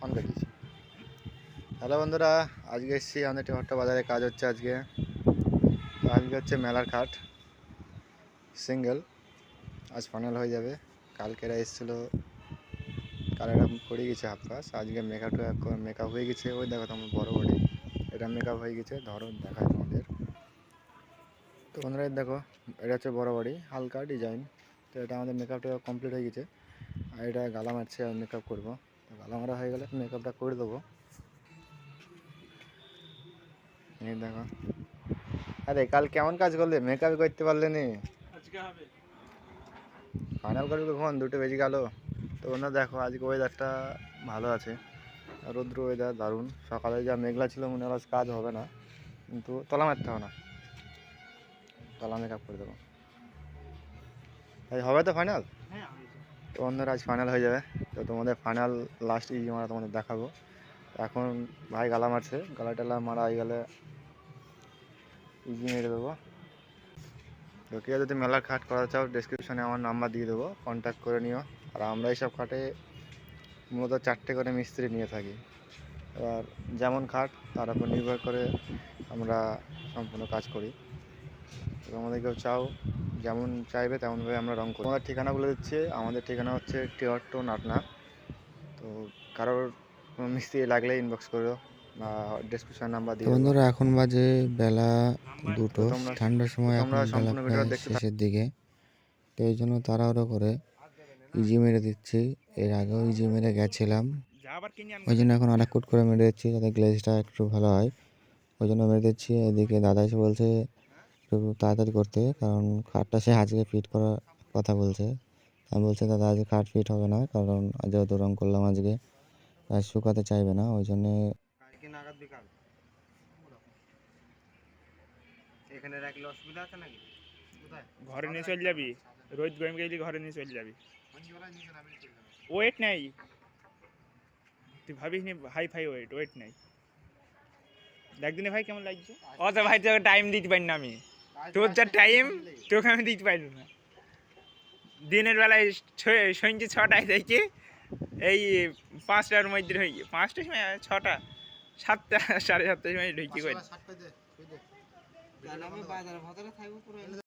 Phone কেটেছি। Hello বন্ধুরা, আজকে এসেছি আমাদের টেমারটা বাজারে, কাজ হচ্ছে আজকে। তো আজকে হচ্ছে মেলার খাট সিঙ্গেল, আজ ফাইনাল হয়ে যাবে। কালকেরা এসেছিলো, কালেরা পড়ে গেছে হাফ কাজ, আজকে মেকআপ হয়ে গেছে। ওই দেখো তোমার বড় বডি, এটা মেকআপ হয়ে গেছে। ধরো দেখায় তোমাদের। তো বন্ধুরা দেখো, এটা হচ্ছে বড় বডি, হালকা ডিজাইন। তো এটা আমাদের মেকআপটা কমপ্লিট হয়ে গেছে। আর এটা গালা মারছে, আর মেকআপ করবো। গালা মারা হয়ে গেলে মেকআপটা করে দেবো। এই দেখো, আরে কাল কেমন কাজ করলে, মেকআপ করতে পারলে নি, ফাইনাল করবে কখন? 2টো বেজে গেল। তো ওনার দেখো আজকে ওয়েদারটা ভালো আছে, রৌদ্র ওয়েদার দারুণ। সকালে যা মেঘলা ছিল মনে হলো কাজ হবে না, কিন্তু তলা মারতে হবে না, তলা মেকআপ করে দেবো। তাই হবে তো ফাইনাল? তো অন্যরা আজ ফাইনাল হয়ে যাবে। তো তোমাদের ফাইনাল লাস্ট ইজি মারা তোমাদের দেখাবো। এখন ভাই গালা মারছে, গালা টালা মারা হয়ে গেলে ইজি মেরে দেবো। তো কেউ যদি মেলার খাট করা চাও, ডিসক্রিপশানে আমার নাম্বার দিয়ে দেবো, কন্ট্যাক্ট করে নিও। আর আমরা এইসব খাটে মূলত 4টে করে মিস্ত্রি নিয়ে থাকি। এবার যেমন খাট তার উপর নির্ভর করে আমরা সম্পূর্ণ কাজ করি। তো আমাদের কেউ চাও, যেমন চাইবে তেমনভাবে আমরা রং করি। আমাদের ঠিকানা বলে দিচ্ছি, আমাদের ঠিকানা হচ্ছে টিওয়ার নাটনা। তো কারোর কোনো মিস্ত্রি লাগলে ইনবক্স করো বা ডিসক্রিপশন নাম্বার দিয়ে দেবো। বন্ধুরা এখন বাজে বেলা 2টো, তোমরা ঠান্ডার সময় এখন বেলা সম্পূর্ণ প্রায় ভিডিও দেখতে শেষের দিকে। তো এই জন্য তাড়াহুড়ো করে ইজি মেরে দিচ্ছি। এর আগেও ইজি মেরে গেছিলাম, ওই জন্য এখন আরেক কোট করে মেরে দিচ্ছি যাতে গ্লেজটা একটু ভালো হয়, ওই জন্য মেরে দিচ্ছি। এদিকে দাদা এসে বলছে একটু তাড়াতাড়ি করতে, কারণ খাটটা সে আজকে ফিট করার কথা বলছে। আমি বলছি দাদা আজকে খাট ফিট হবে না, কারণ যেহেতু রং করলাম আজকে আর শুকাতে চাইবে না, ওই জন্যে। এখানে রাখলে অসুবিধা আছে নাকি? ঘরে নিয়ে চলে যাবি, রোদ গরম গেলি ঘরে নিয়ে চলে যাবি। ওয়েট নাই, তুই ভাবিস নি হাই ফাই ওয়েট নাই। দেখ দিনে ভাই কেমন লাগছে। অত ভাই তোকে টাইম দিতে পারি না আমি, তোর যা টাইম তোকে আমি দিতে পারি না। দিনের বেলায় সন্ধ্যে 6টায় থেকে এই 5টার মধ্যে হয়ে 5টার সময় 6টা 7টা 7:30টার সময় ঢুকি করে।